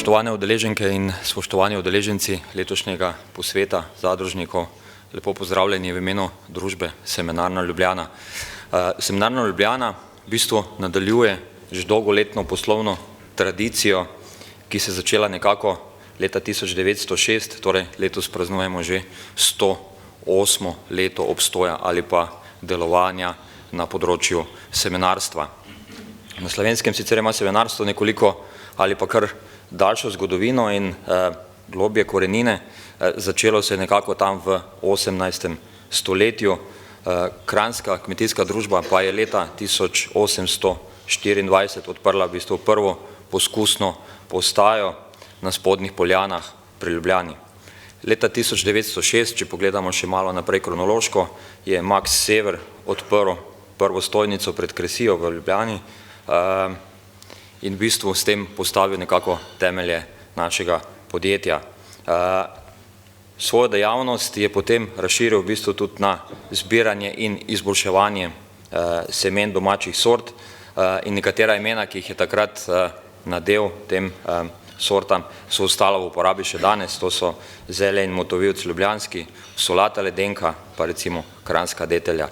Spoštovane udeleženke in spoštovani udeleženci letošnjega posveta zadružnikov, lepo pozdravljeni v imenu družbe Semenarna Ljubljana. Semenarna Ljubljana v bistvu nadaljuje že dolgoletno poslovno tradicijo, ki se je začela nekako leta 1906, torej letos praznujemo že 108. leto obstoja ali pa delovanja na področju semenarstva. Na Slovenskem sicer ima semenarstvo nekoliko ali pa kar daljšo zgodovino in globje korenine. Začelo se je nekako tam v 18. stoletju. Kranjska kmetijska družba pa je leta 1824 odprla v bistvu prvo poskusno postajo na Spodnjih Poljanah pri Ljubljani. Leta 1906, če pogledamo še malo naprej kronološko, je Max Sever odprl prvo stojnico pred Kresijo v Ljubljani in v bistvu s tem postavil nekako temelje našega podjetja. Svojo dejavnost je potem razširil v bistvu tudi na zbiranje in izboljševanje semen domačih sort in nekatera imena, ki jih je takrat nadel tem sortam, so ostala v uporabi še danes. To so Zelje in Motovilc ljubljanski, Solata ledenka, pa recimo Kranjska detelja.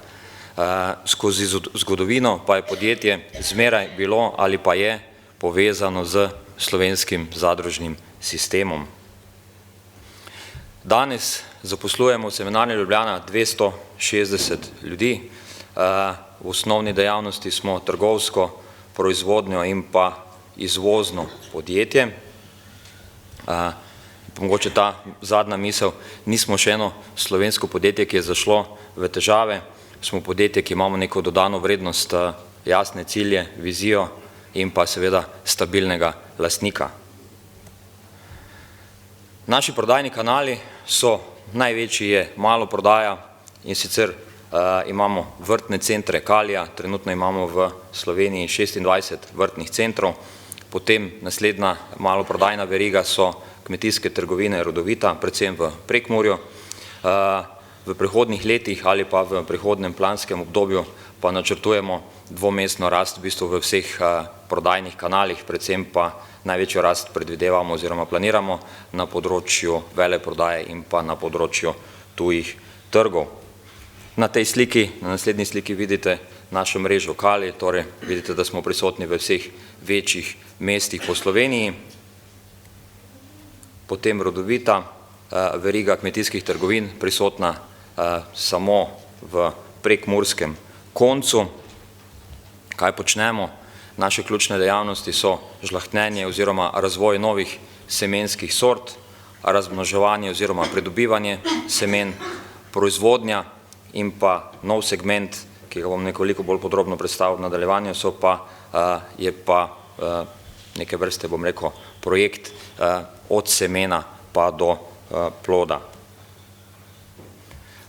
Skozi zgodovino pa je podjetje zmeraj bilo ali pa je povezano z slovenskim zadružnim sistemom. Danes zaposlujemo v Semenarni Ljubljana 260 ljudi. V osnovni dejavnosti smo trgovsko, proizvodnjo in pa izvozno podjetje. Mogoče ta zadnja misel, nismo še eno slovensko podjetje, ki je zašlo v težave. Smo podjetje, ki imamo neko dodano vrednost, jasne cilje, vizijo in pa seveda stabilnega lastnika. Naši prodajni kanali so, največji je maloprodaja in sicer imamo vrtne centre Kalija, trenutno imamo v Sloveniji 26 vrtnih centrov, potem naslednja maloprodajna veriga so kmetijske trgovine Rodovita, predvsem v Prekmurju. V prihodnjih letih ali pa v prihodnem planskem obdobju pa načrtujemo dvomestno rast v bistvu v vseh prodajnih kanalih, predvsem pa največjo rast predvidevamo oziroma planiramo na področju veleprodaje in pa na področju tujih trgov. Na tej sliki, na naslednji sliki vidite našo mrežo Kali, torej vidite, da smo prisotni v vseh večjih mestih po Sloveniji. Potem Rodovita, veriga kmetijskih trgovin, prisotna samo v prekmurskem koncu. Kaj počnemo? Naše ključne dejavnosti so žlahtnjenje oziroma razvoj novih semenskih sort, razmnoževanje oziroma pridobivanje semen, proizvodnja in pa nov segment, ki ga bom nekoliko bolj podrobno predstavil v nadaljevanju, je pa neke vrste, bom rekel, projekt od semena pa do ploda.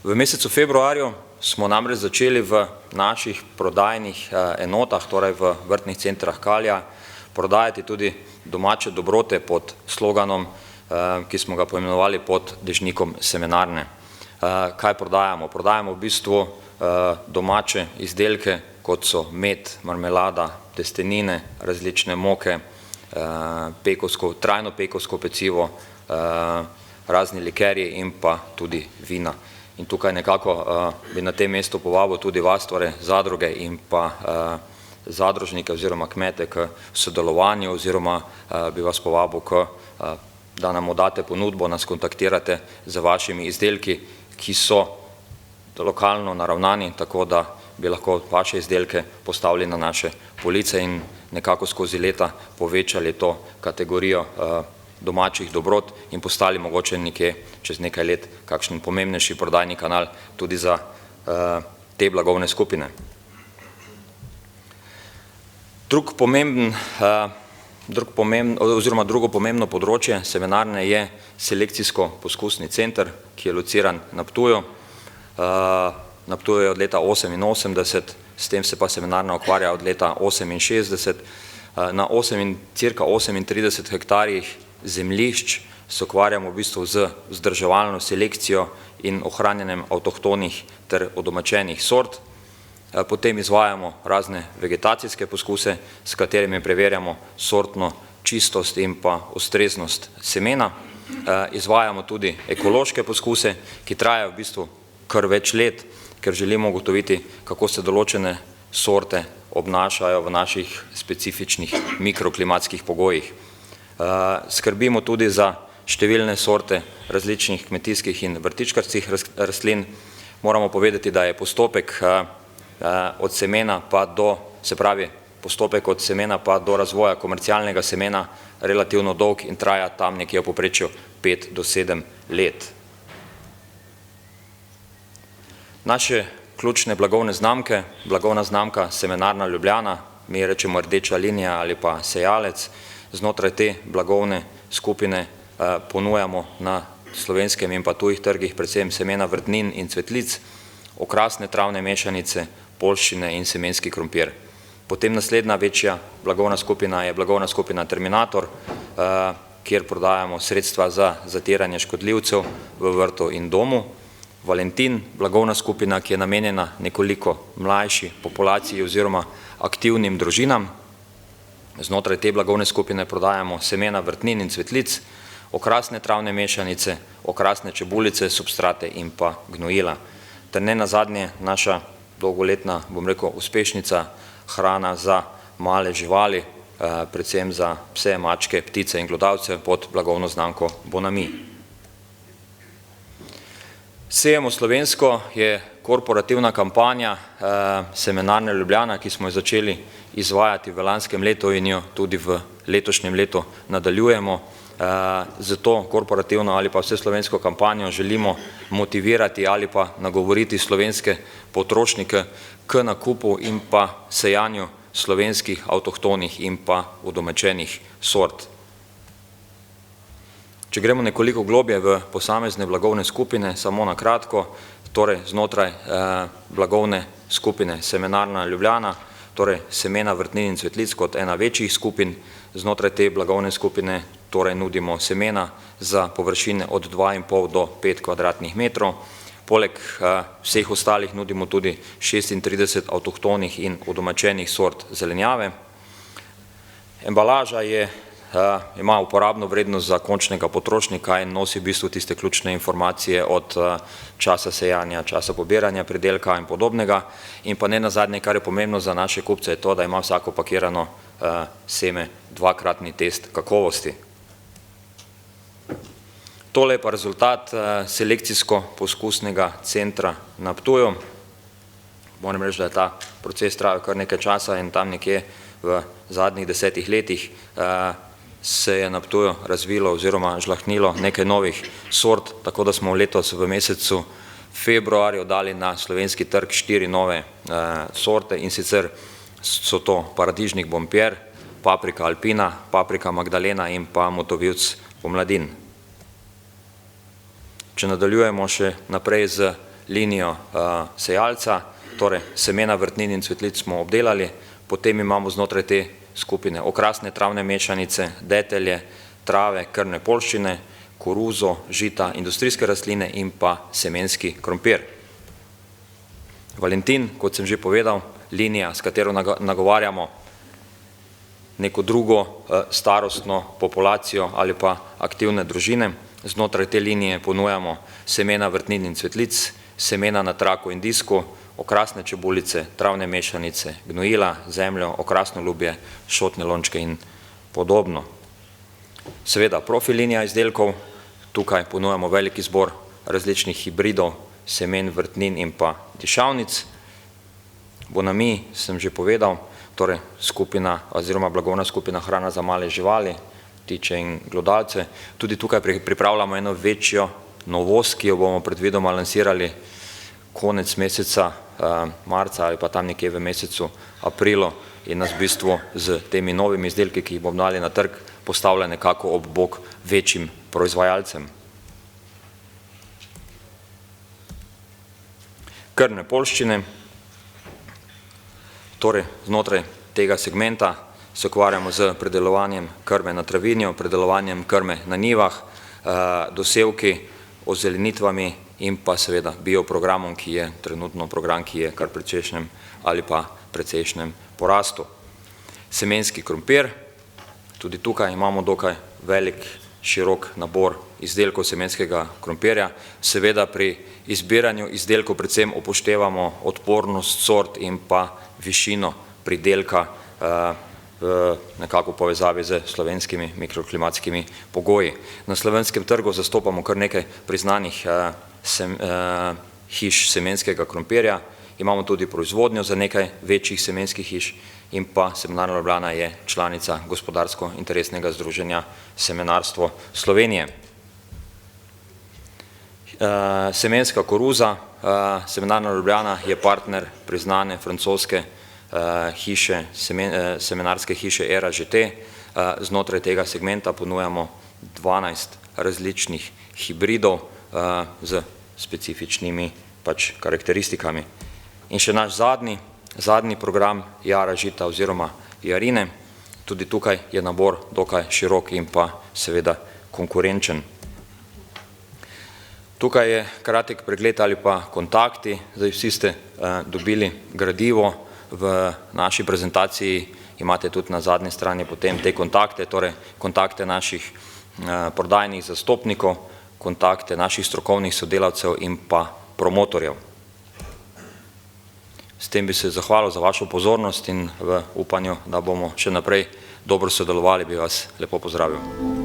V mesecu februarju smo namreč začeli v naših prodajnih enotah, torej v vrtnih centrah Kalija, prodajati tudi domače dobrote pod sloganom, ki smo ga poimenovali pod dežnikom semenarne. Kaj prodajamo? Prodajamo v bistvu domače izdelke, kot so med, marmelada, testenine, različne moke, trajno pekovsko pecivo, razni likerji in pa tudi vina. In tukaj nekako bi na tem mestu povabil tudi vas, torej zadruge in pa zadružnike oziroma kmete k sodelovanju oziroma bi vas povabil, da nam date ponudbo, nas kontaktirate z vašimi izdelki, ki so lokalno naravnani, tako da bi lahko vaše izdelke postavili na naše police in nekako skozi leta povečali to kategorijo domačih dobrot in postali mogoče nekje čez nekaj let kakšen pomembnejši prodajni kanal tudi za te blagovne skupine. Drugo pomembno področje semenarne je selekcijsko-poskusni center, ki je lociran na Ptuju. Na Ptuju je od leta 1988, s tem se pa semenarna ukvarja od leta 1968. Na cirka 38 hektarjih zemljišč se ukvarjamo v bistvu z vzdrževalno selekcijo in ohranjanjem avtohtonih ter odomačenih sort. Potem izvajamo razne vegetacijske poskuse, s katerimi preverjamo sortno čistost in pa ustreznost semena. Izvajamo tudi ekološke poskuse, ki trajajo v bistvu kar več let, ker želimo ugotoviti, kako se določene sorte obnašajo v naših specifičnih mikroklimatskih pogojih. Skrbimo tudi za številne sorte različnih kmetijskih in vrtičkarskih rastlin. Moramo povedati, da je postopek od semena pa do, se pravi, postopek od semena pa do razvoja komercialnega semena relativno dolg in traja tam nekje v povprečju 5 do 7 let. Naše ključne blagovne znamke, blagovna znamka Semenarna Ljubljana, mi rečemo rdeča linija ali pa sejalec, znotraj te blagovne skupine ponujamo na slovenskem in pa tujih trgih predvsem semena vrtnin in cvetlic, okrasne travne mešanice, poljščine in semenski krompir. Potem naslednja večja blagovna skupina je blagovna skupina Terminator, kjer prodajamo sredstva za zatiranje škodljivcev v vrtu in domu. Valentin, blagovna skupina, ki je namenjena nekoliko mlajši populaciji oziroma aktivnim družinam. Znotraj te blagovne skupine prodajamo semena vrtnin in cvetlic, okrasne travne mešanice, okrasne čebulice, substrate in pa gnojila. Ter ne nazadnje naša dolgoletna, bom rekel, uspešnica, hrana za male živali, predvsem za pse, mačke, ptice in glodavce pod blagovno znamko Bonami. Sejemo slovensko je korporativna kampanja Semenarne Ljubljana, ki smo jo začeli izvajati v lanskem letu in jo tudi v letošnjem letu nadaljujemo. Zato korporativno ali pa vseslovensko kampanjo želimo motivirati ali pa nagovoriti slovenske potrošnike k nakupu in pa sejanju slovenskih avtohtonih in pa udomačenih sort. Če gremo nekoliko globje v posamezne blagovne skupine, samo na kratko, torej znotraj blagovne skupine Semenarna Ljubljana, torej semena vrtnin in cvetlic kot ena večjih skupin, znotraj te blagovne skupine torej nudimo semena za površine od 2,5 do 5 kvadratnih metrov. Poleg vseh ostalih nudimo tudi 36 avtohtonih in udomačenih sort zelenjave. Embalaža ima uporabno vrednost za končnega potrošnika in nosi v bistvu tiste ključne informacije od časa sejanja, časa pobiranja pridelka in podobnega. In pa ne nazadnje, kar je pomembno za naše kupce, je to, da ima vsako pakirano seme dvakratni test kakovosti. Tole je pa rezultat selekcijsko-poskusnega centra na Ptuju. Moram reči, da je ta proces trajal kar nekaj časa in tam nekje v zadnjih 10 letih se je na Ptuju razvilo oziroma žlahtnilo nekaj novih sort, tako da smo letos v mesecu februarju dali na slovenski trg 4 nove sorte in sicer so to paradižnik Bompjer, paprika Alpina, paprika Magdalena in pa motovilc Pomladin. Če nadaljujemo še naprej z linijo sejalca, torej semena vrtnin in cvetlic smo obdelali, potem imamo znotraj te skupine okrasne travne mešanice, detelje, trave, krmne poljščine, koruzo, žita, industrijske rastline in pa semenski krompir. Valentin, kot sem že povedal, linija, s katero nagovarjamo neko drugo starostno populacijo ali pa aktivne družine. Znotraj te linije ponujamo semena vrtnin in cvetlic, semena na traku in disku, okrasne čebulice, travne mešanice, gnojila, zemljo, okrasno lubje, šotne lončke in podobno. Seveda profi linija izdelkov, tukaj ponujamo velik izbor različnih hibridov, semen, vrtnin in pa dišavnic. Bonami sem že povedal, torej skupina oziroma blagovna skupina hrana za male živali, ptiče in glodalce. Tudi tukaj pripravljamo eno večjo novost, ki jo bomo predvidoma lansirali konec meseca marca ali pa tam nekje v mesecu aprilu in nas v bistvu z temi novimi izdelki, ki jih bomo dali na trg, postavlja nekako ob bok večjim proizvajalcem. Krmne poljščine, torej znotraj tega segmenta se ukvarjamo z predelovanjem krme na travinju, predelovanjem krme na njivah, dosevki, ozelenitvami in pa seveda bioprogramom, ki je trenutno program, ki je kar precejšnjem ali pa precejšnjem porastu. Semenski krompir, Tudi tukaj imamo dokaj velik, širok nabor izdelkov semenskega krompirja. Seveda pri izbiranju izdelkov predvsem upoštevamo odpornost sort in pa višino pridelka nekako v povezavi z slovenskimi mikroklimatskimi pogoji. Na slovenskem trgu zastopamo kar nekaj priznanih hiš semenskega krompirja, imamo tudi proizvodnjo za nekaj večjih semenskih hiš in pa Semenarna Ljubljana je članica Gospodarsko-interesnega združenja Semenarstvo Slovenije. Semenska koruza, Semenarna Ljubljana je partner priznane francoske hiše, semenarske hiše ERA-GT. Znotraj tega segmenta ponujamo 12 različnih hibridov z specifičnimi karakteristikami. In še naš zadnji program Jara žita oziroma Jarine, tudi tukaj je nabor dokaj širok in pa seveda konkurenčen. Tukaj je kratek pregled ali pa kontakti, zdaj vsi ste dobili gradivo, v naši prezentaciji imate tudi na zadnji strani potem te kontakte, torej kontakte naših prodajnih zastopnikov, kontakte naših strokovnih sodelavcev in pa promotorjev. S tem bi se zahvalil za vašo pozornost in v upanju, da bomo še naprej dobro sodelovali, bi vas lepo pozdravil.